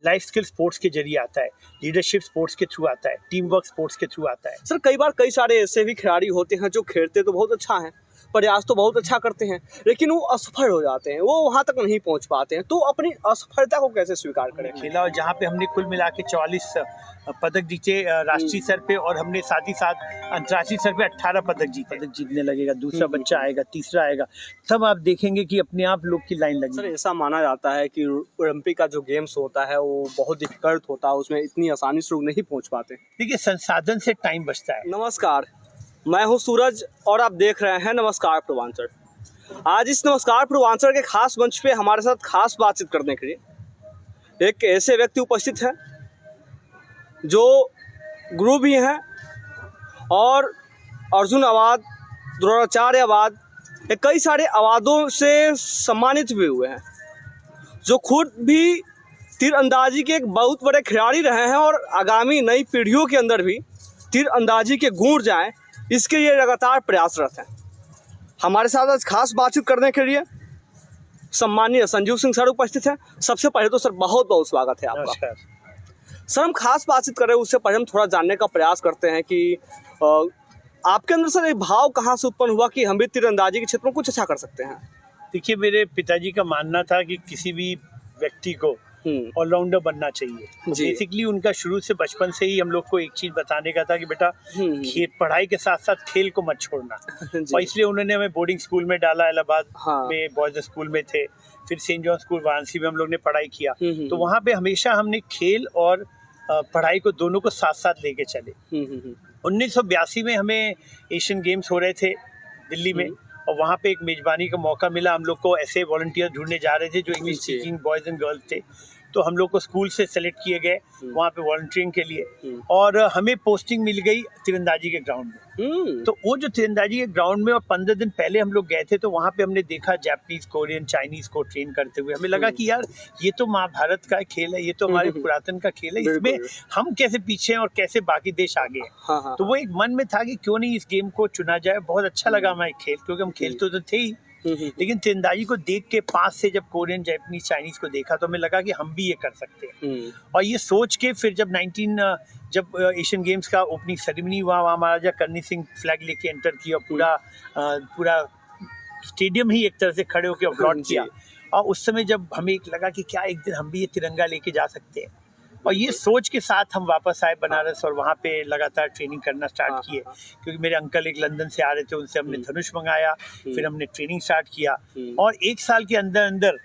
Life skill sports के जरिए आता है, लीडरशिप स्पोर्ट्स के थ्रू आता है, टीम वर्क स्पोर्ट्स के थ्रू आता है। सर कई बार कई सारे ऐसे भी खिलाड़ी होते हैं जो खेलते तो बहुत अच्छा है, प्रयास तो बहुत अच्छा करते हैं, लेकिन वो असफल हो जाते हैं, वो वहाँ तक नहीं पहुँच पाते हैं। तो अपनी असफलता को कैसे स्वीकार करें? खेला और जहाँ पे हमने कुल मिला के 44 पदक जीते राष्ट्रीय स्तर पे, और हमने साथ ही साथ अंतर्राष्ट्रीय स्तर पे 18 पदक जीतने लगेगा। दूसरा बच्चा आएगा, तीसरा आएगा, तब आप देखेंगे कि अपने आप लोग की लाइन लगी। सर ऐसा माना जाता है कि ओलंपिक का जो गेम्स होता है वो बहुत डिफिकल्ट होता है, उसमें इतनी आसानी से लोग नहीं पहुँच पाते। देखिए, संसाधन से टाइम बचता है। नमस्कार, मैं हूं सूरज और आप देख रहे हैं नमस्कार पूर्वांचल। आज इस नमस्कार पूर्वांचल के खास मंच पे हमारे साथ खास बातचीत करने के लिए एक ऐसे व्यक्ति उपस्थित हैं जो गुरु भी हैं और अर्जुन अवार्ड, द्रोणाचार्य अवार्ड, कई सारे अवार्डों से सम्मानित भी हुए हैं, जो खुद भी तीरंदाजी के एक बहुत बड़े खिलाड़ी रहे हैं और आगामी नई पीढ़ियों के अंदर भी तीरंदाजी के गुण जाएं, इसके लिए लगातार प्रयासरत हैं। हमारे साथ आज खास बातचीत करने के लिए सम्माननीय संजीव सिंह सर उपस्थित हैं। सबसे पहले तो सर बहुत बहुत स्वागत है आपका। नमस्कार। सर हम खास बातचीत करें उससे पहले हम थोड़ा जानने का प्रयास करते हैं कि आपके अंदर सर ये भाव कहाँ से उत्पन्न हुआ कि हम भी तीरंदाजी के क्षेत्र में कुछ अच्छा कर सकते हैं? देखिए, मेरे पिताजी का मानना था कि किसी भी व्यक्ति को ऑलराउंडर बनना चाहिए। बेसिकली उनका शुरू से बचपन से ही हम लोग को एक चीज बताने का था कि बेटा पढ़ाई के साथ साथ खेल को मत छोड़ना। और इसलिए उन्होंने हमें बोर्डिंग स्कूल में डाला, इलाहाबाद में बॉयज स्कूल में थे, फिर सेंट जॉन स्कूल वाराणसी में हम लोग ने पढ़ाई किया। तो वहाँ पे हमेशा हमने खेल और पढ़ाई को दोनों को साथ साथ लेके चले। 1982 में हमें एशियन गेम्स हो रहे थे दिल्ली में, और वहाँ पे एक मेजबानी का मौका मिला। हम लोग को ऐसे वॉलंटियर ढूंढने जा रहे थे जो English speaking boys and girls थे, तो हम लोग को स्कूल से सेलेक्ट किए गए वहाँ पे वॉलंटियरिंग के लिए, और हमें पोस्टिंग मिल गई तीरंदाजी के ग्राउंड में। तो वो जो तीरंदाजी के ग्राउंड में, और 15 दिन पहले हम लोग गए थे, तो वहाँ पे हमने देखा जापानीज, कोरियन, चाइनीज को ट्रेन करते हुए। हमें लगा कि यार ये तो महाभारत का खेल है, ये तो हमारे पुरातन का खेल है, इसमें हम कैसे पीछे हैं और कैसे बाकी देश आगे हैं। तो वो एक मन में था कि क्यों नहीं इस गेम को चुना जाए। बहुत अच्छा लगा हमारे खेल, क्योंकि हम खेलते तो थे ही, लेकिन तीरंदाजी को देख के पास से जब कोरियन, जापानीज, चाइनीज को देखा तो हमें लगा कि हम भी ये कर सकते हैं। और ये सोच के फिर जब एशियन गेम्स का ओपनिंग सेरेमनी हुआ, वहाँ महाराजा करनी सिंह फ्लैग लेके एंटर किया, पूरा स्टेडियम ही एक तरह से खड़े होकर अपलॉड किया। और उस समय जब हमें लगा कि क्या एक दिन हम भी ये तिरंगा लेके जा सकते हैं, और ये सोच के साथ हम वापस आए बनारस, और वहाँ पे लगातार ट्रेनिंग करना स्टार्ट किए। क्योंकि मेरे अंकल एक लंदन से आ रहे थे, उनसे हमने धनुष मंगाया, फिर हमने ट्रेनिंग स्टार्ट किया, और एक साल के अंदर अंदर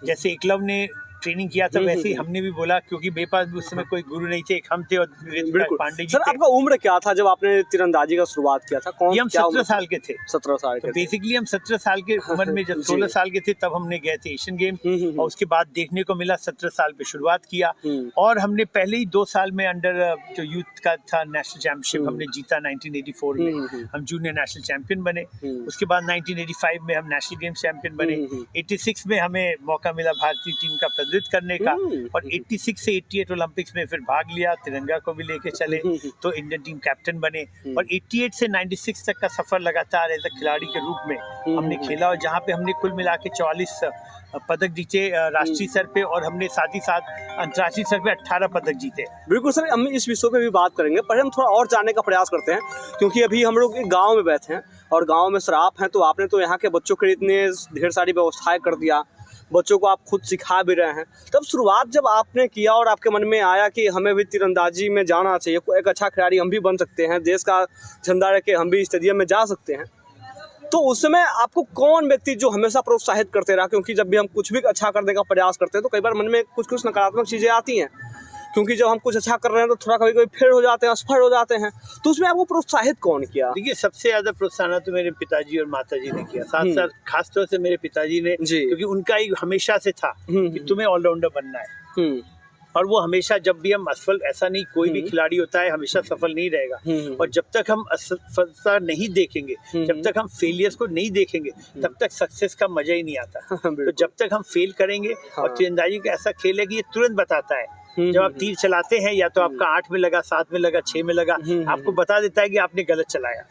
जैसे एकलव ने ट्रेनिंग किया था वैसे ही हमने भी बोला, क्योंकि मेरे पास भी उस समय कोई गुरु नहीं थे, एक हम थे और पांडे जी सर थे। आपका उम्र क्या था जब आपने तीरंदाजी का शुरुआत किया था? हम 17 साल के थे। 17 साल के। तो बेसिकली हम 17 साल के उम्र में, जब 16 साल के थे तब हमने गए थे एशियन गेम, और उसके बाद देखने को मिला 17 साल पे शुरुआत किया, और हमने पहले ही 2 साल में अंडर जो यूथ का था नेशनल चैंपियनशिप हमने जीता 1984 में, हम जूनियर नेशनल चैंपियन बने। उसके बाद 1985 में हम नेशनल गेम्स चैंपियन बने। 86 में हमें मौका मिला भारतीय टीम का प्रतिनिधित्व करने का, और 86 से 88 ओलंपिक्स में फिर भाग लिया, तिरंगा को भी लेके चले, तो इंडियन टीम कैप्टन बने। और 88 से 96 तक का सफर लगातार एज अ खिलाड़ी के रूप में हमने खेला, और जहाँ पे हमने कुल मिला के 44 पदक जीते राष्ट्रीय स्तर पे, और हमने साथ ही साथ अंतर्राष्ट्रीय स्तर पे 18 पदक जीते। बिल्कुल सर, हम इस विषय पे भी बात करेंगे, पर हम थोड़ा और जानने का प्रयास करते हैं, क्योंकि अभी हम लोग एक गाँव में बैठे हैं, और गाँव में सर आप हैं, तो आपने तो यहाँ के बच्चों के लिए इतने ढेर सारी व्यवस्थाएं कर दिया, बच्चों को आप खुद सिखा भी रहे हैं। तब शुरुआत जब आपने किया और आपके मन में आया कि हमें भी तीरंदाजी में जाना चाहिए, एक अच्छा खिलाड़ी हम भी बन सकते हैं, देश का झंडा रख के हम भी स्टेडियम में जा सकते हैं, तो उस समय आपको कौन व्यक्ति जो हमेशा प्रोत्साहित करते रहा? क्योंकि जब भी हम कुछ भी अच्छा करने का प्रयास करते हैं तो कई बार मन में कुछ कुछ नकारात्मक चीज़ें आती हैं, क्योंकि जब हम कुछ अच्छा कर रहे हैं तो थोड़ा कभी कभी फेल हो जाते हैं, असफल हो जाते हैं, तो उसमें आपको प्रोत्साहित कौन किया? देखिए, सबसे ज्यादा प्रोत्साहन तो मेरे पिताजी और माताजी ने किया, साथ साथ खासतौर से मेरे पिताजी ने, क्योंकि उनका ही हमेशा से था कि तुम्हें ऑलराउंडर बनना है। और वो हमेशा, जब भी हम असफल, ऐसा नहीं कोई भी खिलाड़ी होता है हमेशा सफल नहीं रहेगा, और जब तक हम असफलता नहीं देखेंगे, जब तक हम फेलियर्स को नहीं देखेंगे, तब तक सक्सेस का मजा ही नहीं आता। तो जब तक हम फेल करेंगे, और तीरंदाजी का ऐसा खेल है कि ये तुरंत बताता है, जब आप तीर चलाते हैं, या तो आपका 8 में लगा, 7 में लगा, 6 में लगा, आपको बता देता है कि आपने गलत चलाया,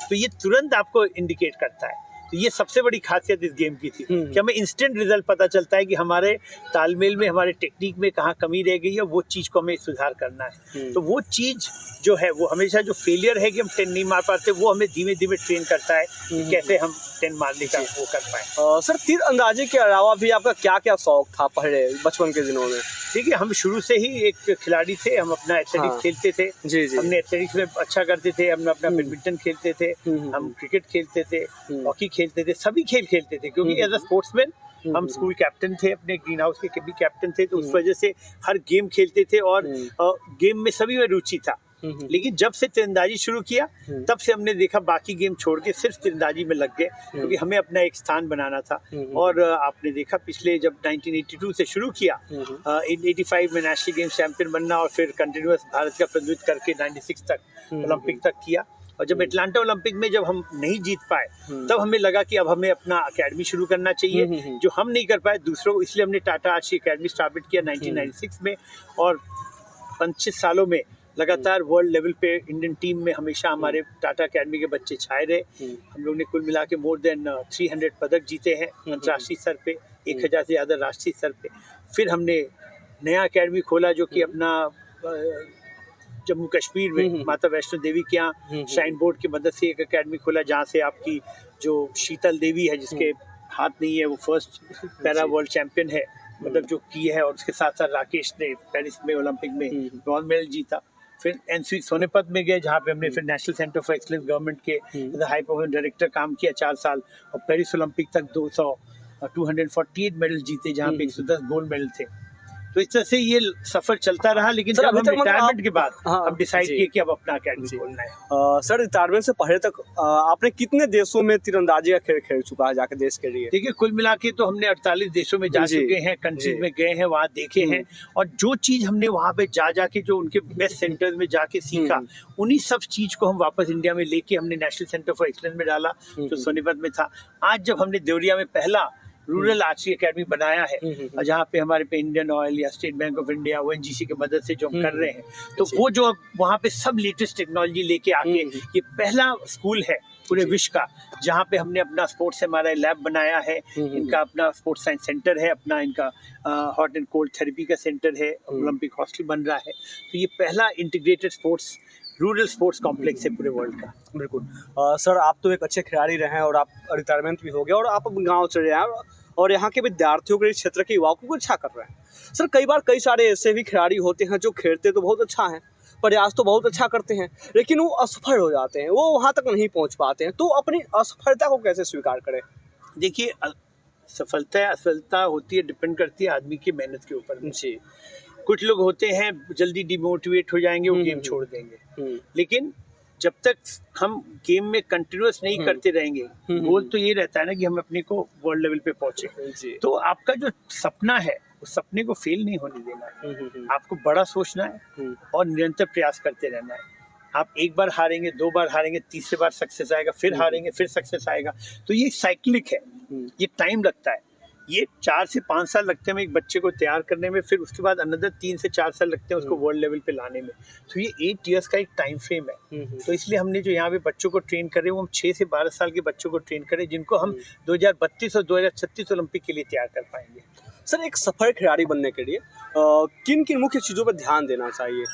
तो ये तुरंत आपको इंडिकेट करता है। तो ये सबसे बड़ी खासियत इस गेम की थी कि हमें इंस्टेंट रिजल्ट पता चलता है कि हमारे तालमेल में, हमारे टेक्निक में कहाँ कमी रह गई है, वो चीज़ को हमें सुधार करना है। तो वो चीज़ जो है, वो हमेशा जो फेलियर है कि हम 10 नहीं मार पाते, वो हमें धीमे धीमे ट्रेन करता है कि कैसे हम 10 मारने का वो कर पाए। सर, तीर अंदाजी के अलावा भी आपका क्या क्या शौक था पहले बचपन के दिनों में? देखिए, हम शुरू से ही एक खिलाड़ी थे, हम अपना एथलेटिक्स खेलते थे। जी, जी। हमने एथलेटिक्स में अच्छा करते थे, हम अपना बैडमिंटन खेलते थे, हम क्रिकेट खेलते थे, हॉकी खेलते थे, सभी खेल खेलते थे, क्योंकि एज अ स्पोर्ट्समैन हम स्कूल कैप्टन थे, अपने ग्रीन हाउस के भी कैप्टन थे, तो उस वजह से हर गेम खेलते थे और गेम में सभी में रुचि था। लेकिन जब से तीरंदाजी शुरू किया, तब से हमने देखा बाकी गेम छोड़ के सिर्फ तीरंदाजी में लग गए, क्योंकि हमें अपना एक स्थान बनाना था। और आपने देखा पिछले जब 1982 से शुरू किया, 85 में नेशनल गेम चैंपियन बनना और फिर कंटिन्यूअस भारत का प्रतिनिधित्व करके 96 तक ओलंपिक तक किया। और जब एटलांटा ओलंपिक में जब हम नहीं जीत पाए, तब हमें लगा कि अब हमें अपना अकेडमी शुरू करना चाहिए, जो हम नहीं कर पाए दूसरों को, इसलिए हमने टाटा आर्ची अकेडमी स्टार्ट किया 1996 में। और 25 सालों में लगातार वर्ल्ड लेवल पे इंडियन टीम में हमेशा हमारे टाटा अकेडमी के बच्चे छाए रहे। हम लोग ने कुल मिला के मोर देन 300 पदक जीते हैं अंतर्राष्ट्रीय स्तर पे, 1000 से ज़्यादा राष्ट्रीय स्तर पे। फिर हमने नया अकेडमी खोला जो कि अपना जम्मू कश्मीर में माता वैष्णो देवी के यहाँ श्राइन बोर्ड की मदद से एक अकेडमी खोला, जहाँ से आपकी जो शीतल देवी है, जिसके हाथ नहीं है, वो फर्स्ट पैरा वर्ल्ड चैंपियन है, मतलब जो की है। और उसके साथ साथ राकेश ने पेरिस में ओलंपिक में ब्रॉन्ज मेडल जीता। फिर एनसी सोनीपत में गए, जहाँ पे हमने फिर national centre for excellence government के हाई परफॉर्मेंस डायरेक्टर काम किया 4 साल, और पेरिस ओलंपिक तक 248 मेडल जीते, जहाँ पे 110 गोल्ड मेडल थे। तो इस तरह से ये सफर चलता रहा। लेकिन जब हम रिटायरमेंट के बाद हम डिसाइड किए कि अब अपना अकेडमी खोलना है। सर, रिटायरमेंट से पहले तक आपने कितने देशों में तीरंदाजी का खेल खेल चुका है जाके देश के लिए? देखिए, कुल मिला के तो हमने 48 देशों में जा चुके हैं, कंट्रीज में गए हैं, वहाँ देखे हैं। और जो चीज हमने वहाँ पे जाके जो उनके बेस्ट सेंटर्स में जाके सीखा, उन्हीं सब चीज को हम वापस इंडिया में लेके हमने नेशनल सेंटर फॉर एक्सीलेंस में डाला, जो सोनीपत में था। आज जब हमने देवरिया में पहला रूरल आर्चरी अकेडमी बनाया है, जहाँ पे हमारे पे इंडियन ऑयल या state bank of India, ONGC की मदद से जो हम कर रहे हैं, तो वो जो वहाँ पे सब लेटेस्ट टेक्नोलॉजी लेके आके ये पहला स्कूल है पूरे विश्व का, जहाँ पे हमने अपना स्पोर्ट्स MRI लैब बनाया है, इनका अपना स्पोर्ट्स साइंस सेंटर है, अपना इनका हॉट एंड कोल्ड थेरेपी का सेंटर है, ओलंपिक हॉस्टल बन रहा है। तो ये पहला integrated sports rural sports complex है पूरे वर्ल्ड का। बिल्कुल। सर, आप तो एक अच्छे खिलाड़ी रहे हैं और आप रिटायरमेंट भी हो गया और आप अब गाँव चले आए और यहाँ के विद्यार्थियों के क्षेत्र के युवाओं को अच्छा कर रहे हैं। सर, कई बार कई सारे ऐसे भी खिलाड़ी होते हैं जो खेलते तो बहुत अच्छा हैं, प्रयास तो बहुत अच्छा करते हैं, लेकिन वो असफल हो जाते हैं, वो वहाँ तक नहीं पहुँच पाते हैं। तो अपनी असफलता को कैसे स्वीकार करें? देखिए, सफलता असफलता होती है, डिपेंड करती है आदमी की मेहनत के ऊपर। जी। कुछ लोग होते हैं जल्दी डिमोटिवेट हो जाएंगे, वो गेम छोड़ देंगे। लेकिन जब तक हम गेम में कंटिन्यूअस नहीं करते रहेंगे, गोल तो ये रहता है ना कि हम अपने को वर्ल्ड लेवल पे पहुंचे। तो आपका जो सपना है, उस सपने को फेल नहीं होने देना है। आपको बड़ा सोचना है और निरंतर प्रयास करते रहना है। आप एक बार हारेंगे, 2 बार हारेंगे, तीसरी बार सक्सेस आएगा, फिर हारेंगे, फिर सक्सेस आएगा। तो ये साइक्लिक है, ये टाइम लगता है। ये 4 से 5 साल लगते हैं एक बच्चे को तैयार करने में, फिर उसके बाद अनदर 3 से 4 साल लगते हैं उसको वर्ल्ड लेवल पे लाने में। तो ये 8 इयर्स का एक टाइम फ्रेम है। तो इसलिए हमने जो यहाँ पे बच्चों को ट्रेन कर रहे हैं, वो हम 6 से 12 साल के बच्चों को ट्रेन करें, जिनको हम 2032 और 2036 ओलंपिक के लिए तैयार कर पाएंगे। सर, एक सफल खिलाड़ी बनने के लिए किन किन मुख्य चीज़ों पर ध्यान देना चाहिए?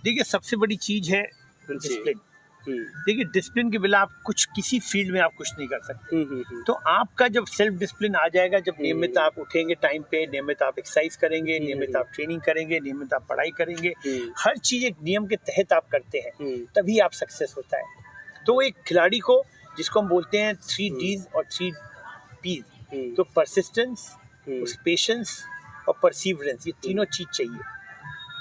देखिए, सबसे बड़ी चीज़ है डिसिप्लिन। देखिए, डिसिप्लिन के बिना आप किसी फील्ड में आप कुछ नहीं कर सकते। तो आपका जब सेल्फ डिसिप्लिन आ जाएगा, जब नियमित आप उठेंगे टाइम पे, नियमित आप एक्सरसाइज करेंगे, नियमित आप ट्रेनिंग करेंगे, नियमित आप पढ़ाई करेंगे, हर चीज़ एक नियम के तहत आप करते हैं, तभी आप सक्सेस होता है। तो एक खिलाड़ी को, जिसको हम बोलते हैं 3 Ds और 3 Ps, तो परसिस्टेंस, पेशेंस और परसिवरेंस, ये तीनों चीज़ चाहिए।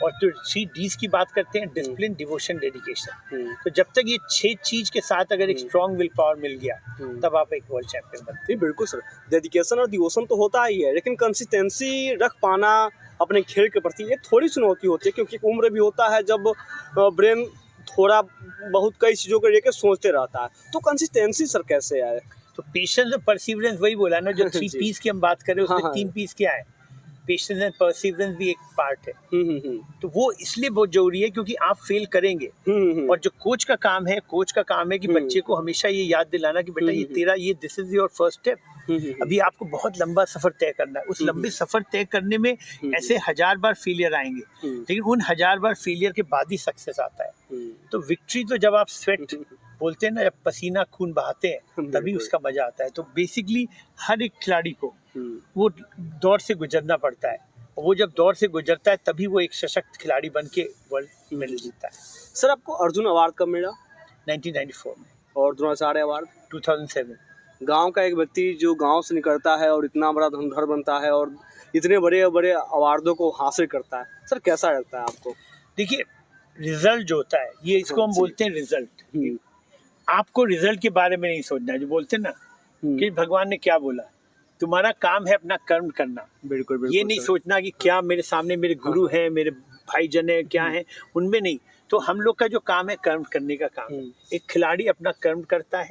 और जो 3 Ds की बात करते हैं, डिसिप्लिन, डिवोशन, डेडिकेशन। तो जब तक ये 6 चीज के साथ अगर एक स्ट्रॉन्ग विल पावर मिल गया, तब आप एक वर्ल्ड चैंपियन बनते हैं। बिल्कुल सर, डेडिकेशन और डिवोशन तो होता ही है, लेकिन कंसिस्टेंसी रख पाना अपने खेल के प्रति ये थोड़ी चुनौती होती है, क्योंकि उम्र भी होता है जब ब्रेन थोड़ा बहुत कई चीज़ों को लेकर सोचते रहता है। तो कंसिस्टेंसी सर कैसे आए? तो पेशेंस और परसिवरेंस, वही बोला ना, जो 3 Ps की हम बात करें उसमें 3 Ps क्या है? पेशेंस एंड परसिवरेंस भी एक पार्ट है। तो वो इसलिए बहुत जरूरी है क्योंकि आप फेल करेंगे। और जो कोच का काम है कि बच्चे को हमेशा ये याद दिलाना कि बेटा ये तेरा ये this is your first step. अभी आपको बहुत लंबा सफर तय करना है। उस लंबे सफर तय करने में ऐसे 1000 बार फेलियर आएंगे, लेकिन उन 1000 बार फेलियर के बाद ही सक्सेस आता है। तो विक्ट्री तो जब आप स्वेट बोलते हैं ना, जब पसीना खून बहाते हैं तभी उसका मजा आता है। तो बेसिकली हर एक खिलाड़ी को वो दौर से गुजरना पड़ता है, और वो जब दौर से गुजरता है तभी वो एक सशक्त खिलाड़ी बन के वर्ल्ड मेडल जीतता है। सर आपको अर्जुन अवार्ड कब मिला? 1994 में। और द्रोणाचार्य अवार्ड 2007। गांव का एक व्यक्ति जो गांव से निकलता है और इतना बड़ा धनुर्धर बनता है और इतने बड़े बड़े अवार्डों को हासिल करता है, सर कैसा लगता है आपको? देखिए, रिजल्ट जो होता है ये इसको हम बोलते हैं रिजल्ट। आपको रिजल्ट के बारे में नहीं सोचना है। जो बोलते हैं ना कि भगवान ने क्या बोला, तुम्हारा काम है अपना कर्म करना। बिल्कुल ये नहीं सोचना कि क्या मेरे सामने मेरे गुरु हैं, मेरे भाईजन है, क्या है, उनमें नहीं। तो हम लोग का जो काम है कर्म करने का काम है। एक खिलाड़ी अपना कर्म करता है,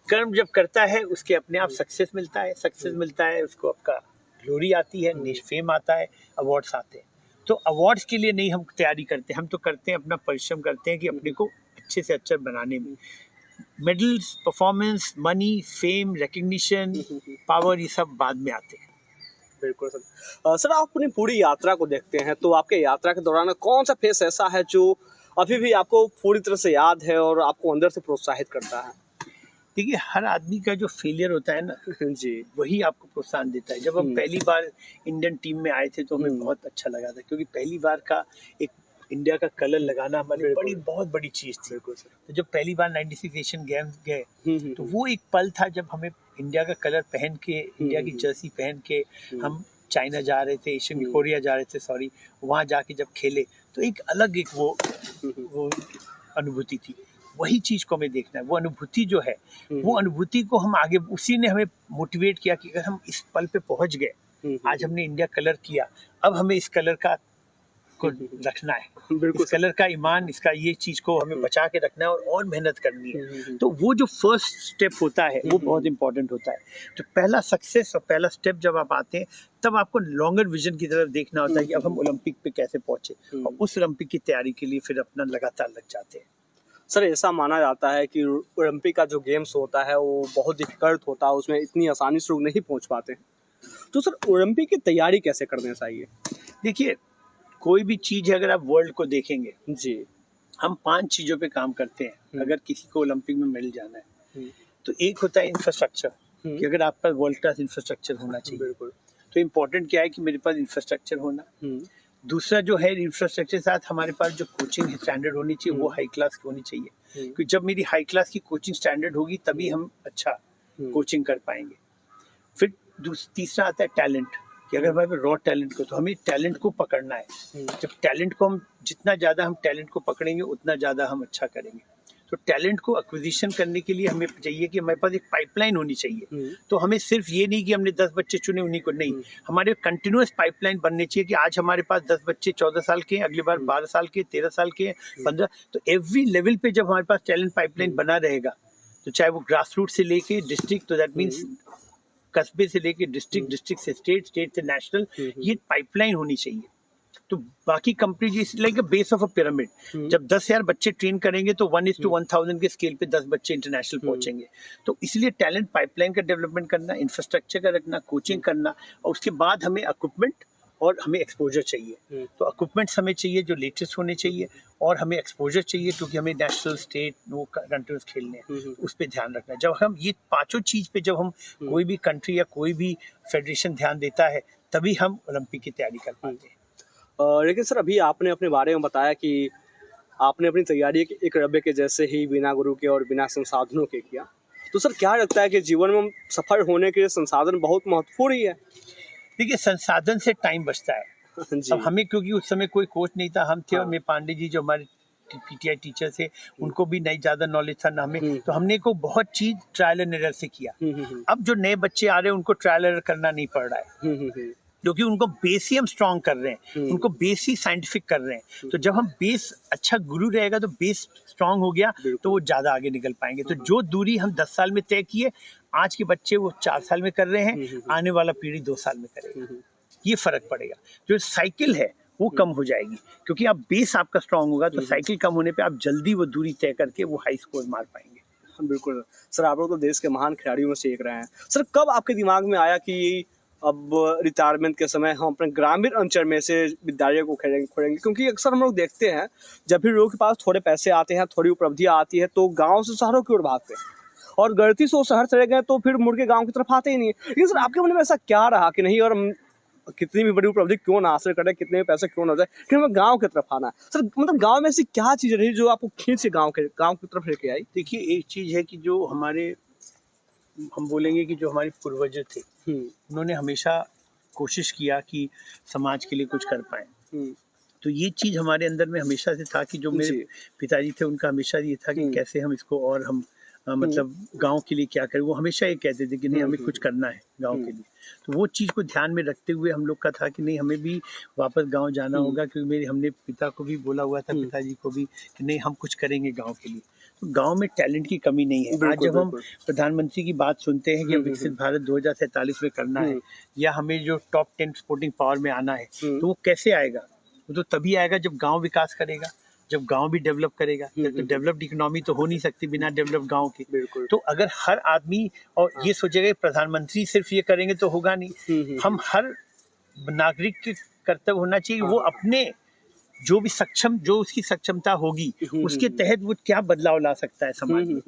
कर्म जब करता है उसके अपने आप सक्सेस मिलता है, सक्सेस मिलता है उसको आपका ग्लोरी आती है, फेम आता है, अवार्ड्स आते हैं। तो अवार्ड्स के लिए नहीं हम तैयारी करते, हम तो करते हैं अपना परिश्रम करते हैं कि अपने को अच्छे से अच्छा बनाने में। Medals, performance, money, fame, recognition, power, ये सब बाद में आते हैं। बिल्कुल सर। सर आप अपनी पूरी यात्रा को देखते हैं तो आपके यात्रा के दौरान कौन सा फेस ऐसा है जो अभी भी आपको पूरी तरह से याद है और आपको अंदर से प्रोत्साहित करता है? देखिए, हर आदमी का जो फेलियर होता है ना जी, वही आपको प्रोत्साहन देता है। जब हम पहली बार इंडियन टीम में आए थे तो हमें बहुत अच्छा लगा था, क्योंकि पहली बार का एक इंडिया का कलर लगाना हमारी बहुत बड़ी चीज थी। तो जब पहली बार 96 एशियन गेम्स गए तो वो एक पल था जब हमें इंडिया का कलर पहन के, इंडिया की जर्सी पहन के हम चाइना जा रहे थे, एशियन कोरिया जा रहे थे, सॉरी, वहाँ जाके जब खेले तो एक अलग एक वो अनुभूति थी। वही चीज को हमें देखना है। वो अनुभूति जो है, वो अनुभूति को हम आगे, उसी ने हमें मोटिवेट किया कि अगर हम इस पल पे पहुंच गए, आज हमने इंडिया कलर किया, अब हमें इस कलर का को रखना है, इस कलर का ईमान, इसका ये चीज को हमें बचा के रखना है और मेहनत करनी है। तो वो जो फर्स्ट स्टेप होता है वो बहुत इंपॉर्टेंट होता है। तो पहला सक्सेस और पहला स्टेप जब आप आते हैं तब आपको लॉन्गर विजन की तरफ देखना होता है कि अब हम ओलंपिक पे कैसे पहुंचे, और उस ओलंपिक की तैयारी के लिए फिर अपना लगातार लग जाते हैं। सर ऐसा माना जाता है कि ओलंपिक का जो गेम्स होता है वो बहुत डिफिकल्ट होता है, उसमें इतनी आसानी से लोग नहीं पहुंच पाते हैं। तो सर ओलंपिक की तैयारी कैसे करनी चाहिए? देखिए, कोई भी चीज है, अगर आप वर्ल्ड को देखेंगे जी, हम 5 चीजों पे काम करते हैं अगर किसी को ओलंपिक में मेडल जाना है। तो एक होता है इंफ्रास्ट्रक्चर, कि अगर आपका वर्ल्ड क्लास इंफ्रास्ट्रक्चर होना चाहिए। बिल्कुल। तो इम्पोर्टेंट क्या है कि मेरे पास इंफ्रास्ट्रक्चर होना। दूसरा जो है, इंफ्रास्ट्रक्चर के साथ हमारे पास जो कोचिंग स्टैंडर्ड होनी चाहिए वो हाई क्लास की होनी चाहिए, क्योंकि जब मेरी हाई क्लास की कोचिंग स्टैंडर्ड होगी तभी हम अच्छा कोचिंग कर पाएंगे। फिर तीसरा आता है टैलेंट, कि अगर हमारे पास रॉ टैलेंट को, तो हमें टैलेंट को पकड़ना है। जब टैलेंट को हम, जितना ज़्यादा हम टैलेंट को पकड़ेंगे उतना ज़्यादा हम अच्छा करेंगे। तो टैलेंट को एक्विजिशन करने के लिए हमें चाहिए कि हमारे पास एक पाइपलाइन होनी चाहिए। तो हमें सिर्फ ये नहीं कि हमने 10 बच्चे चुने उन्हीं को, नहीं, हमारे कंटिन्यूस पाइपलाइन बननी चाहिए कि आज हमारे पास 10 बच्चे 14 साल के, अगली बार 12 साल के, 13 साल के, 15। तो एवरी लेवल पे जब हमारे पास टैलेंट पाइपलाइन बना रहेगा, तो चाहे वो ग्रास रूट से लेके डिस्ट्रिक्ट, तो दैट मीन्स कस्बे से लेके डिस्ट्रिक्ट, डिस्ट्रिक्ट से स्टेट, स्टेट से नेशनल, ये पाइपलाइन होनी चाहिए। तो बाकी company like a base of a pyramid, जब 10,000 बच्चे ट्रेन करेंगे तो 1:1000 के स्केल पे 10 बच्चे इंटरनेशनल पहुंचेंगे। तो इसलिए टैलेंट पाइपलाइन का डेवलपमेंट करना, इंफ्रास्ट्रक्चर का रखना, कोचिंग करना, और उसके बाद हमें इक्विपमेंट और हमें एक्सपोजर चाहिए। तो इक्विपमेंट्स हमें चाहिए जो लेटेस्ट होने चाहिए, और हमें एक्सपोजर चाहिए क्योंकि हमें नेशनल, स्टेट, वो कंट्रीज खेलने हैं, तो उस पर ध्यान रखना है। जब हम ये पांचों चीज पे, जब हम कोई भी कंट्री या कोई भी फेडरेशन ध्यान देता है, तभी हम ओलंपिक की तैयारी कर पाते हैं। लेकिन सर अभी आपने अपने बारे में बताया कि आपने अपनी तैयारी एक रब्बे के जैसे ही बिना गुरु के और बिना संसाधनों के किया। तो सर क्या लगता है कि जीवन में सफल होने के लिए संसाधन बहुत महत्वपूर्ण ही है? देखिए, संसाधन से टाइम बचता है। अब हमें, क्योंकि उस समय कोई कोच नहीं था, हम थे और मेरे पांडे जी जो हमारे पीटीआई टीचर थे, उनको भी नहीं ज्यादा नॉलेज था ना हमें, तो हमने को बहुत चीज ट्रायल एंड एरर से किया। अब जो नए बच्चे आ रहे हैं उनको ट्रायल एरर करना नहीं पड़ रहा है, क्योंकि उनको बेस ही हम स्ट्रॉन्ग कर रहे हैं, उनको बेस ही साइंटिफिक कर रहे हैं। तो जब हम बेस, अच्छा गुरु रहेगा तो बेस स्ट्रॉन्ग हो गया तो वो ज्यादा आगे निकल पाएंगे। तो जो दूरी हम 10 साल में तय किए, आज के बच्चे वो 4 साल में कर रहे हैं, आने वाला पीढ़ी 2 साल में करेगा। ये फर्क पड़ेगा। जो साइकिल है वो कम हो जाएगी, क्योंकि आप बेस आपका स्ट्रांग होगा तो साइकिल कम होने पे आप जल्दी वो दूरी तय करके वो हाई स्कोर मार पाएंगे। बिल्कुल सर, आप लोग तो देश के महान खिलाड़ियों में से एक रहे हैं। सर, कब आपके दिमाग में आया कि अब रिटायरमेंट के समय हम अपने ग्रामीण अंचल में से विद्यालयों को खोलेंगे? क्योंकि अक्सर हम लोग देखते हैं, जब भी लोगों के पास थोड़े पैसे आते हैं, थोड़ी उपलब्धियां आती है, तो गांव से शहरों की ओर भागते हैं, और गलती से वो शहर चले गए तो फिर मुड़ के गांव की तरफ आते ही नहीं है। लेकिन सर, आपके मन में ऐसा क्या रहा कि नहीं, और कितनी भी बड़ी उपलब्धि क्यों ना हासिल करें, कितने भी पैसे क्यों ना हो जाए, कि हमें गांव की तरफ आना है? सर, मतलब गांव में ऐसी क्या चीज रही जो आपको खींच के गांव की तरफ लेके आई? देखिए, एक चीज है कि जो हमारे, हम बोलेंगे कि जो हमारे पूर्वज थे, उन्होंने हमेशा कोशिश किया कि समाज के लिए कुछ कर पाए। तो ये चीज हमारे अंदर में हमेशा से था कि जो मेरे पिताजी थे उनका हमेशा ये था कि कैसे हम इसको और हम मतलब गांव के लिए क्या करें। वो हमेशा ये कहते थे कि नहीं, हमें कुछ करना है गांव के लिए। तो वो चीज़ को ध्यान में रखते हुए हम लोग का था कि नहीं, हमें भी वापस गांव जाना होगा, क्योंकि हमने पिता को भी बोला हुआ था, पिताजी को भी, कि नहीं हम कुछ करेंगे गांव के लिए। तो गांव में टैलेंट की कमी नहीं है। आज जब हम प्रधानमंत्री की बात सुनते हैं कि विकसित भारत 2047 में करना है, या हमें जो टॉप 10 स्पोर्टिंग पावर में आना है, तो वो कैसे आएगा? वो तो तभी आएगा जब गांव विकास करेगा, जब गांव भी डेवलप करेगा। तो डेवलप्ड इकोनॉमी तो हो नहीं सकती बिना डेवलप गांव के। तो अगर हर आदमी और ये सोचेगा प्रधानमंत्री सिर्फ ये करेंगे तो होगा नहीं। हम हर नागरिक के कर्तव्य होना चाहिए, वो अपने जो भी सक्षम, जो उसकी सक्षमता होगी उसके तहत वो क्या बदलाव ला सकता है समाज में।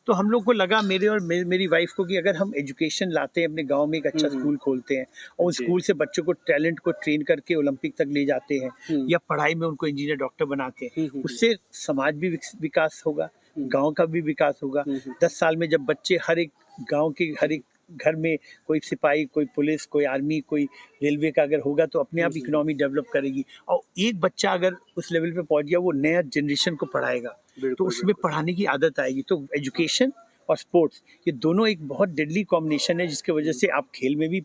तो हम लोग को लगा, मेरे और मेरी वाइफ को, कि अगर हम एजुकेशन लाते हैं अपने गांव में, एक अच्छा स्कूल खोलते हैं और उस स्कूल से बच्चों को टैलेंट को ट्रेन करके ओलंपिक तक ले जाते हैं, या पढ़ाई में उनको इंजीनियर डॉक्टर बनाते हैं, उससे समाज भी विकास होगा, गांव का भी विकास होगा। 10 साल में जब बच्चे हर एक गाँव के हर एक घर में कोई सिपाही, कोई पुलिस, कोई आर्मी, कोई रेलवे का अगर होगा तो अपने आप इकोनॉमी डेवलप करेगी। और एक बच्चा अगर उस लेवल पे पहुंच गया, वो नया जनरेशन को पढ़ाएगा, तो उसमें पढ़ाने की आदत आएगी। तो एजुकेशन और स्पोर्ट्स, ये दोनों एक बहुत डेडली कॉम्बिनेशन है, जिसकी वजह से आप खेल में भी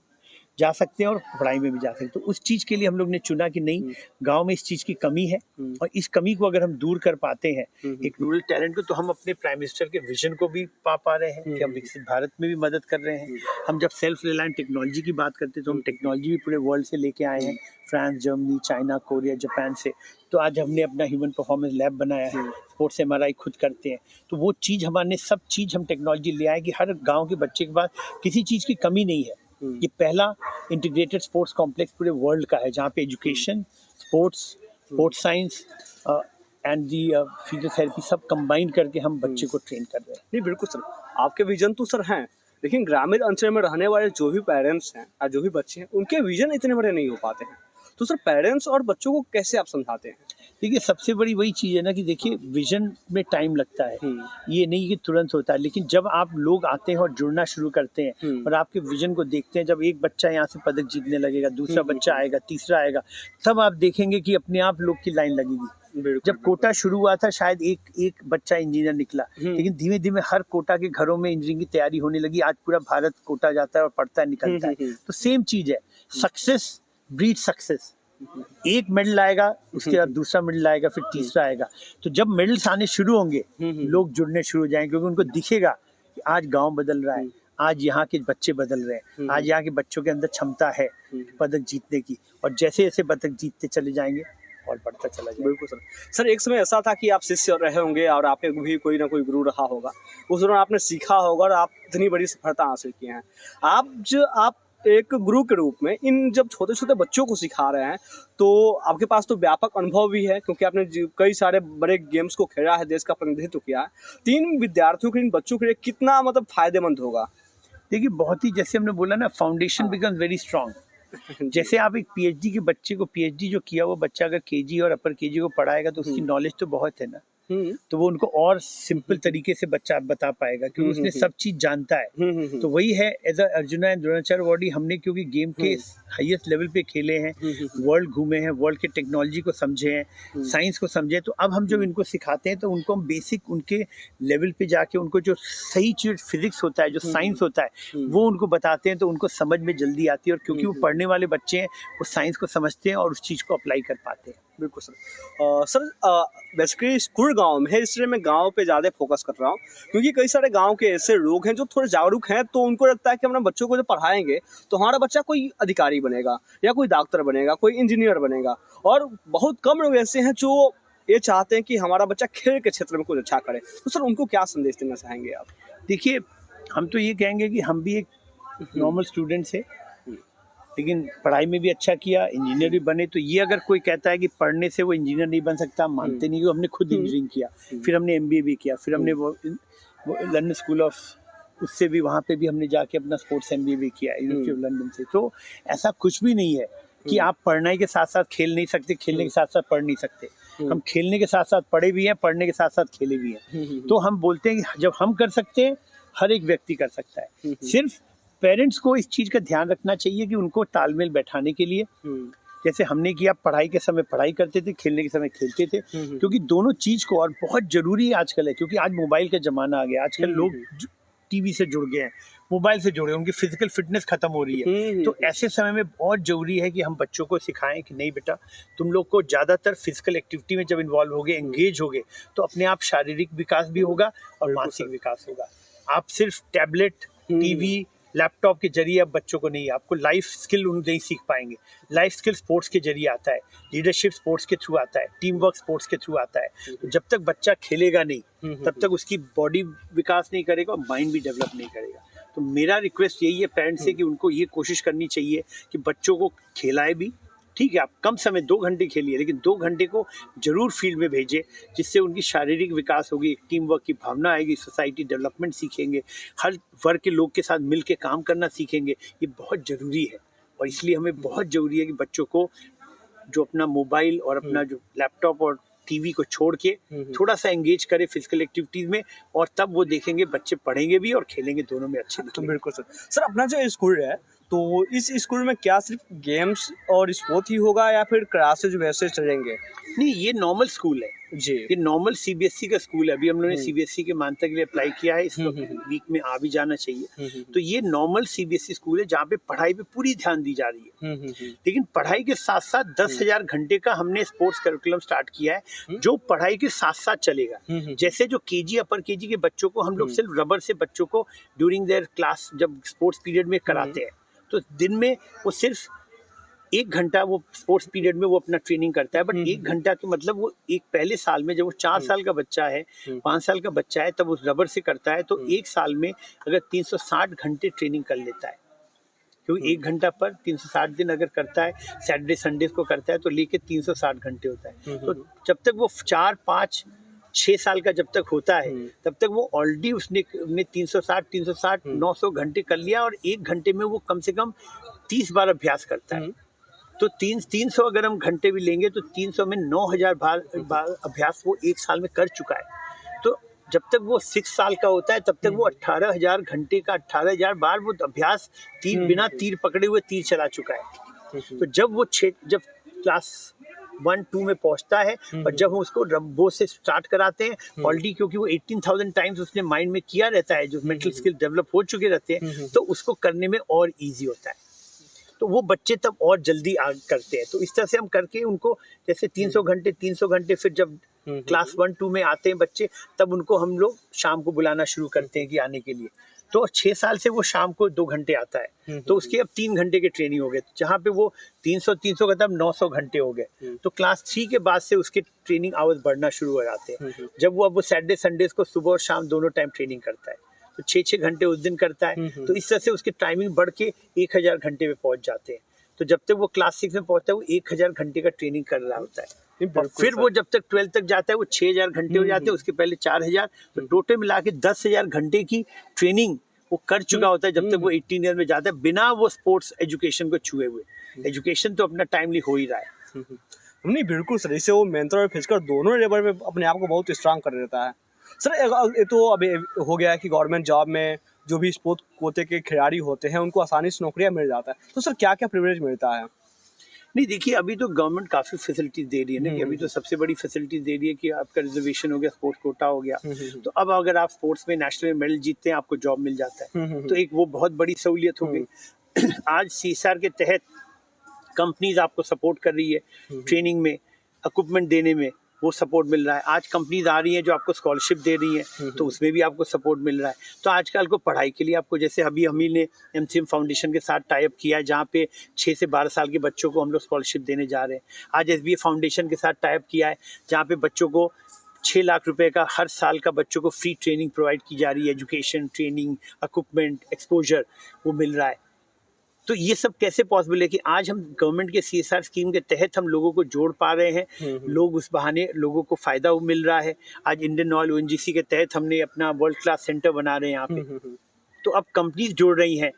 जा सकते हैं और पढ़ाई में भी जा सकते हैं। तो उस चीज़ के लिए हम लोग ने चुना कि नहीं, गांव में इस चीज़ की कमी है, और इस कमी को अगर हम दूर कर पाते हैं एक रूरल टैलेंट को, तो हम अपने प्राइम मिनिस्टर के विजन को भी पा रहे हैं कि हम विकसित भारत में भी मदद कर रहे हैं। हम जब सेल्फ रिलायंट टेक्नोलॉजी की बात करते हैं, तो हम टेक्नोलॉजी भी पूरे वर्ल्ड से लेके आए हैं, France, Germany, China, Korea, Japan से। तो आज हमने अपना ह्यूमन परफॉर्मेंस लैब बनाया है, स्पोर्ट्स MRI खुद करते हैं। तो वो चीज़ हमारे सब चीज़ हम टेक्नोलॉजी ले आए कि हर गाँव के बच्चे के पास किसी चीज़ की कमी नहीं है। ये पहला इंटीग्रेटेड स्पोर्ट्स कॉम्प्लेक्स पूरे वर्ल्ड का है, जहाँ पे education, sports science and the physiotherapy सब कंबाइन करके हम बच्चे को ट्रेन कर रहे हैं। नहीं, बिल्कुल सर, आपके विजन तो सर हैं, लेकिन ग्रामीण अंचल में रहने वाले जो भी पेरेंट्स हैं और जो भी बच्चे हैं, उनके विजन इतने बड़े नहीं हो पाते हैं। तो सर, पेरेंट्स और बच्चों को कैसे आप समझाते हैं? देखिए, सबसे बड़ी वही चीज़ है ना कि देखिए, विजन में टाइम लगता है, ये नहीं कि तुरंत होता है। लेकिन जब आप लोग आते हैं और जुड़ना शुरू करते हैं और आपके विजन को देखते हैं, जब एक बच्चा यहाँ से पदक जीतने लगेगा, दूसरा बच्चा आएगा, तीसरा आएगा, तब आप देखेंगे कि अपने आप लोग की लाइन लगेगी। जब कोटा शुरू हुआ था, शायद एक बच्चा इंजीनियर निकला, लेकिन धीमे धीमे हर कोटा के घरों में इंजीनियरिंग की तैयारी होने लगी। आज पूरा भारत कोटा जाता है और पढ़ता है, निकलता है। तो सेम चीज़ है, सक्सेस ब्रीड सक्सेस। एक मेडल आएगा, उसके बाद दूसरा मेडल आएगा, फिर तीसरा आएगा। तो जब मेडल्स आने शुरू होंगे, लोग जुड़ने शुरू हो जाएंगे, क्योंकि उनको दिखेगा कि आज गांव बदल रहा है, आज यहाँ के बच्चे बदल रहे हैं, आज यहाँ के बच्चों के अंदर क्षमता है पदक जीतने की। और जैसे जैसे पदक जीतते चले जाएंगे और बढ़ता चला जाएगा। बिल्कुल सर। सर, एक समय ऐसा था कि आप शिष्य रहे होंगे और आपके भी कोई ना कोई गुरु रहा होगा, उस दौरान आपने सीखा होगा और आप इतनी बड़ी सफलता हासिल की हैं। आप एक गुरु के रूप में इन जब छोटे छोटे बच्चों को सिखा रहे हैं, तो आपके पास तो व्यापक अनुभव भी है, क्योंकि आपने कई सारे बड़े गेम्स को खेला है, देश का प्रतिनिधित्व किया है। 3 विद्यार्थियों के, इन बच्चों के लिए कितना मतलब फायदेमंद होगा? देखिए, बहुत ही, जैसे हमने बोला ना, फाउंडेशन बिकम्स वेरी स्ट्रांग। जैसे आप एक PhD के बच्चे को, PhD जो किया वो बच्चा अगर KG और अपर KG को पढ़ाएगा, तो उसकी नॉलेज तो बहुत है ना, तो वो उनको और सिंपल तरीके से बच्चा बता पाएगा, क्योंकि उसने सब चीज जानता है। तो वही है, as a Arjuna and Dronacharya awardee, हमने क्योंकि गेम के हाईएस्ट लेवल पे खेले हैं, वर्ल्ड घूमे हैं, वर्ल्ड के टेक्नोलॉजी को समझे हैं, साइंस को समझे, तो अब हम जब इनको सिखाते हैं, तो उनको हम बेसिक उनके लेवल पे जाके उनको जो सही चीज फिजिक्स होता है, जो साइंस होता है, वो उनको बताते हैं, तो उनको समझ में जल्दी आती है। और क्योंकि वो पढ़ने वाले बच्चे हैं, वो साइंस को समझते हैं और उस चीज को अप्लाई कर पाते हैं। बिल्कुल सर। सर, बेसिकली स्कूल गांव में है, इसलिए मैं गांव पे ज़्यादा फोकस कर रहा हूँ, क्योंकि कई सारे गांव के ऐसे लोग हैं जो थोड़े जागरूक हैं, तो उनको लगता है कि अपने बच्चों को जब पढ़ाएंगे तो हमारा बच्चा कोई अधिकारी बनेगा या कोई डॉक्टर बनेगा, कोई इंजीनियर बनेगा। और बहुत कम लोग ऐसे हैं जो ये चाहते हैं कि हमारा बच्चा खेल के क्षेत्र में कुछ अच्छा करे। तो सर उनको क्या संदेश देना चाहेंगे आप? देखिए, हम तो ये कहेंगे कि हम भी एक नॉर्मल स्टूडेंट्स है, लेकिन पढ़ाई में भी अच्छा किया, इंजीनियर भी बने। तो ये अगर कोई कहता है कि पढ़ने से वो इंजीनियर नहीं बन सकता, हम मानते नहीं। हमने खुद इंजीनियरिंग किया, फिर हमने MBA भी किया, फिर हमने वो लंदन स्कूल ऑफ, उससे भी वहाँ पे भी हमने जाके अपना स्पोर्ट्स MBA भी किया यूनिवर्सिटी ऑफ लंदन से। तो ऐसा कुछ भी नहीं है कि आप पढ़ने के साथ साथ खेल नहीं सकते, खेलने के साथ साथ पढ़ नहीं सकते। हम खेलने के साथ साथ पढ़े भी हैं, पढ़ने के साथ साथ खेले भी हैं। तो हम बोलते हैं कि जब हम कर सकते हैं, हर एक व्यक्ति कर सकता है। सिर्फ पेरेंट्स को इस चीज़ का ध्यान रखना चाहिए कि उनको तालमेल बैठाने के लिए, जैसे हमने किया, पढ़ाई के समय पढ़ाई करते थे, खेलने के समय खेलते थे, क्योंकि दोनों चीज़ को, और बहुत ज़रूरी है आजकल है, क्योंकि आज मोबाइल का ज़माना आ गया। आजकल लोग टीवी से जुड़ गए हैं, मोबाइल से जुड़े, उनकी फिजिकल फिटनेस खत्म हो रही है। तो ऐसे समय में बहुत ज़रूरी है कि हम बच्चों को सिखाएं कि नहीं बेटा, तुम लोग को ज़्यादातर फिजिकल एक्टिविटी में जब इन्वॉल्व होगे, एंगेज होगे, तो अपने आप शारीरिक विकास भी होगा और मानसिक विकास होगा। आप सिर्फ टैबलेट, टीवी, लैपटॉप के जरिए अब बच्चों को नहीं, आपको लाइफ स्किल उन नहीं सीख पाएंगे। लाइफ स्किल स्पोर्ट्स के जरिए आता है, लीडरशिप स्पोर्ट्स के थ्रू आता है, टीम वर्क स्पोर्ट्स के थ्रू आता है। तो जब तक बच्चा खेलेगा नहीं, तब तक उसकी बॉडी विकास नहीं करेगा और माइंड भी डेवलप नहीं करेगा। तो मेरा रिक्वेस्ट यही है पेरेंट्स से कि उनको ये कोशिश करनी चाहिए कि बच्चों को खिलाए भी। ठीक है, आप कम समय 2 घंटे खेलिए, लेकिन 2 घंटे को जरूर फील्ड में भेजें, जिससे उनकी शारीरिक विकास होगी, टीम वर्क की भावना आएगी, सोसाइटी डेवलपमेंट सीखेंगे, हर वर्ग के लोग के साथ मिल के काम करना सीखेंगे। ये बहुत ज़रूरी है, और इसलिए हमें बहुत ज़रूरी है कि बच्चों को जो अपना मोबाइल और अपना जो लैपटॉप और टीवी को छोड़ के थोड़ा सा एंगेज करे फिजिकल एक्टिविटीज में, और तब वो देखेंगे बच्चे पढ़ेंगे भी और खेलेंगे, दोनों में अच्छे। तो बिल्कुल सर। सर अपना जो स्कूल है, तो इस स्कूल में क्या सिर्फ गेम्स और स्पोर्ट ही होगा या फिर क्लासेज वैसे चलेंगे? नहीं, ये नॉर्मल स्कूल है जी। ये नॉर्मल CBSE का स्कूल है। अभी हम लोगों ने CBSE के मान्यता के लिए अप्लाई किया है, इस वीक में आ भी जाना चाहिए। तो ये नॉर्मल CBSE स्कूल है, जहाँ पे पढ़ाई पे पूरी ध्यान दी जा रही है। लेकिन पढ़ाई के साथ साथ 10,000 घंटे का हमने स्पोर्ट्स करिकुलम स्टार्ट किया है, जो पढ़ाई के साथ साथ चलेगा। जैसे जो KG अपर KG के बच्चों को हम लोग सिर्फ रबर से बच्चों को ड्यूरिंग देयर क्लास, जब स्पोर्ट्स पीरियड में कराते हैं, तो दिन में वो सिर्फ 1 घंटा वो स्पोर्ट्स पीरियड में वो अपना ट्रेनिंग करता है। बट 1 घंटा के मतलब वो एक पहले साल में, जब वो 4 साल का बच्चा है, 5 साल का बच्चा है, तब उस रबर से करता है, तो 1 साल में अगर 360 घंटे ट्रेनिंग कर लेता है, क्योंकि 1 घंटा पर 360 दिन अगर करता है, सैटरडे संडे को करता है, तो लेके 360 घंटे होता है। तो जब तक वो 4, 5, 6 साल का जब तक होता है, तब तक वो ऑलरेडी उसने 360, 900 घंटे कर लिया, और 1 घंटे में वो कम से कम 30 बार अभ्यास करता है। तो 300 अगर हम घंटे भी लेंगे, तो 300 में 9,000 बार अभ्यास वो 1 साल में कर चुका है। तो जब तक वो 6 साल का होता है, तब तक वो 18,000 घंटे का 18,000 बार वो अभ्यास बिना तीर पकड़े हुए तीर चला चुका है। तो जब वो जब क्लास 1-2 में पहुंचता है, और जब हम उसको रब्बो से स्टार्ट कराते हैं ऑलरेडी, क्योंकि वो 18,000 टाइम्स उसने माइंड में किया रहता है, जो मेंटल स्किल डेवलप हो चुके रहते हैं, तो उसको करने में और ईजी होता है। तो वो बच्चे तब और जल्दी करते हैं। तो इस तरह से हम करके उनको, जैसे 300 घंटे, फिर जब क्लास 1-2 में आते हैं बच्चे, तब उनको हम लोग शाम को बुलाना शुरू करते हैं कि आने के लिए। तो 6 साल से वो शाम को 2 घंटे आता है, तो उसके अब 3 घंटे के ट्रेनिंग हो गए, जहाँ पे वो 300 का तब 900 घंटे हो गए। तो क्लास 3 के बाद से उसके ट्रेनिंग आवर्स बढ़ना शुरू हो जाते हैं, जब वो अब वो सैटरडे संडेज को सुबह और शाम दोनों टाइम ट्रेनिंग करता है, तो 6-6 घंटे उस दिन करता है। तो इस तरह से उसकी टाइमिंग बढ़ के 1,000 घंटे में पहुंच जाते हैं। तो जब तक वो क्लास 6 में पहुंचता है, वो 1,000 घंटे का ट्रेनिंग कर रहा होता है। और फिर वो जब तक 12 तक जाता है, वो 6,000 घंटे हो जाते हैं, उसके पहले 4,000। तो टोटल मिला के 10,000 घंटे की ट्रेनिंग वो कर चुका होता है, जब तक वो 18 ईयर में जाता है, बिना वो स्पोर्ट्स एजुकेशन को छुए हुए। एजुकेशन तो अपना टाइमली हो ही रहा है। नहीं बिल्कुल सर, इससे वो मेंटल और फिजिकल दोनों लेवल पे अपने आप को बहुत स्ट्रांग कर देता है। सर ये तो अभी हो गया है कि गवर्नमेंट जॉब में जो भी स्पोर्ट्स कोटे के खिलाड़ी होते हैं, उनको आसानी से नौकरियां मिल जाता है। तो सर क्या क्या प्रिविलेज मिलता है? नहीं, देखिए, अभी तो गवर्नमेंट काफ़ी फैसिलिटीज दे रही है ना, कि अभी तो सबसे बड़ी फैसिलिटीज दे रही है कि आपका रिजर्वेशन हो गया, स्पोर्ट्स कोटा हो गया। तो अब अगर आप स्पोर्ट्स में नेशनल मेडल जीतते हैं, आपको जॉब मिल जाता है। तो एक वो बहुत बड़ी सहूलियत हो गई। आज CSR के तहत कंपनीज आपको सपोर्ट कर रही है ट्रेनिंग में, इक्विपमेंट देने में, वो सपोर्ट मिल रहा है। आज कंपनीज आ रही हैं जो आपको स्कॉलरशिप दे रही हैं, तो उसमें भी आपको सपोर्ट मिल रहा है। तो आजकल को पढ़ाई के लिए आपको, जैसे अभी हम ही ने एमसीएम फाउंडेशन के साथ टाई अप किया है, जहाँ पे 6 से 12 साल के बच्चों को हम लोग स्कॉलरशिप देने जा रहे हैं। आज एसबीए फाउंडेशन के साथ टाई अप किया है, जहाँ पे बच्चों को 6 लाख रुपए का हर साल का बच्चों को फ्री ट्रेनिंग प्रोवाइड की जा रही है। एजुकेशन, ट्रेनिंग, इक्विपमेंट, एक्सपोजर वो मिल रहा है। तो ये सब कैसे पॉसिबल है कि आज हम गवर्नमेंट के सीएसआर स्कीम के तहत हम लोगों को जोड़ पा रहे हैं, लोग उस बहाने लोगों को फायदा मिल रहा है। आज इंडियन ऑयल ओएनजीसी के तहत हमने अपना वर्ल्ड क्लास सेंटर बना रहे हैं यहाँ पे। तो अब कंपनीज जोड़ रही हैं,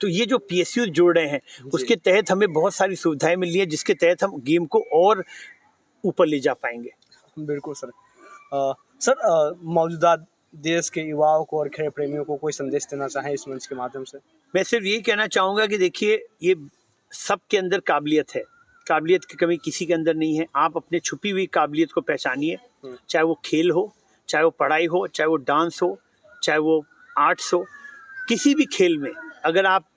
तो ये जो पीएसयू जोड़ रहे हैं उसके तहत हमें बहुत सारी सुविधाएं मिल रही है, जिसके तहत हम गेम को और ऊपर ले जा पाएंगे। बिल्कुल सर। सर, मौजूदा देश के युवाओं को और खेल प्रेमियों को कोई संदेश देना चाहें इस मंच के माध्यम से? मैं सिर्फ ये कहना चाहूँगा कि देखिए, ये सबके अंदर काबिलियत है, काबिलियत की कमी किसी के अंदर नहीं है। आप अपने छुपी हुई काबिलियत को पहचानिए, चाहे वो खेल हो, चाहे वो पढ़ाई हो, चाहे वो डांस हो, चाहे वो आर्ट्स हो। किसी भी खेल में अगर आप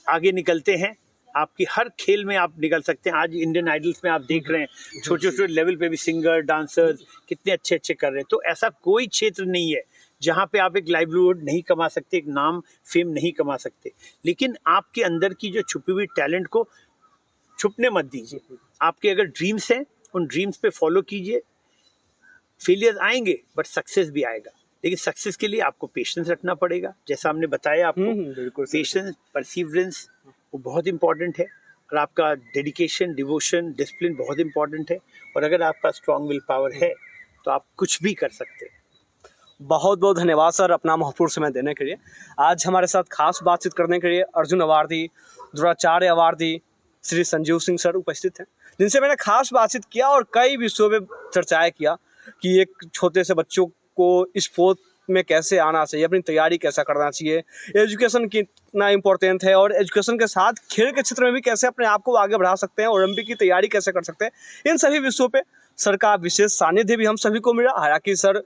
आगे निकलते हैं, आपकी हर खेल में आप निकल सकते हैं। आज इंडियन आइडल्स में आप देख रहे हैं छोटे छोटे लेवल पे भी सिंगर, डांसर्स कितने अच्छे अच्छे कर रहे हैं। तो ऐसा कोई क्षेत्र नहीं है जहाँ पे आप एक लाइवलीहुड नहीं कमा सकते, एक नाम फेम नहीं कमा सकते। लेकिन आपके अंदर की जो छुपी हुई टैलेंट को छुपने मत दीजिए। आपके अगर ड्रीम्स हैं, उन ड्रीम्स पे फॉलो कीजिए। फेलियर आएंगे बट सक्सेस भी आएगा, लेकिन सक्सेस के लिए आपको पेशेंस रखना पड़ेगा। जैसा हमने बताया आपको, पेशेंस, परसिवरेंस वो बहुत इंपॉर्टेंट है। और आपका डेडिकेशन, डिवोशन, डिसिप्लिन बहुत इंपॉर्टेंट है। और अगर आपका स्ट्रॉन्ग विल पावर है तो आप कुछ भी कर सकते हैं। बहुत बहुत धन्यवाद सर अपना महत्वपूर्ण समय देने के लिए। आज हमारे साथ खास बातचीत करने के लिए Arjun awardee, Dronacharya awardee Shri Sanjeev Singh sir उपस्थित हैं, जिनसे मैंने खास बातचीत किया और कई विषयों में चर्चाएं किया कि एक छोटे से बच्चों को स्पोर्ट में कैसे आना चाहिए, अपनी तैयारी कैसा करना चाहिए, एजुकेशन कितना इम्पोर्टेंट है और एजुकेशन के साथ खेल के क्षेत्र में भी कैसे अपने आप को आगे बढ़ा सकते हैं, ओलंपिक की तैयारी कैसे कर सकते हैं। इन सभी विषयों पे सर का विशेष सानिध्य भी हम सभी को मिला। हालांकि सर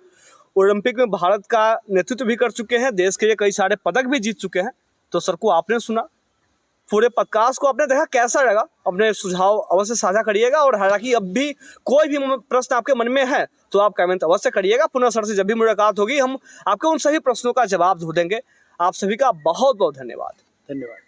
ओलंपिक में भारत का नेतृत्व भी कर चुके हैं, देश के लिए कई सारे पदक भी जीत चुके हैं। तो सर को आपने सुना, पूरे पॉडकास्ट को आपने देखा, कैसा लगा? अपने सुझाव अवश्य साझा करिएगा। और हालांकि अब भी कोई भी प्रश्न आपके मन में है तो आप कमेंट अवश्य करिएगा। पुनः सर से जब भी मुलाकात होगी हम आपके उन सभी प्रश्नों का जवाब ढूंढेंगे। आप सभी का बहुत बहुत धन्यवाद। धन्यवाद।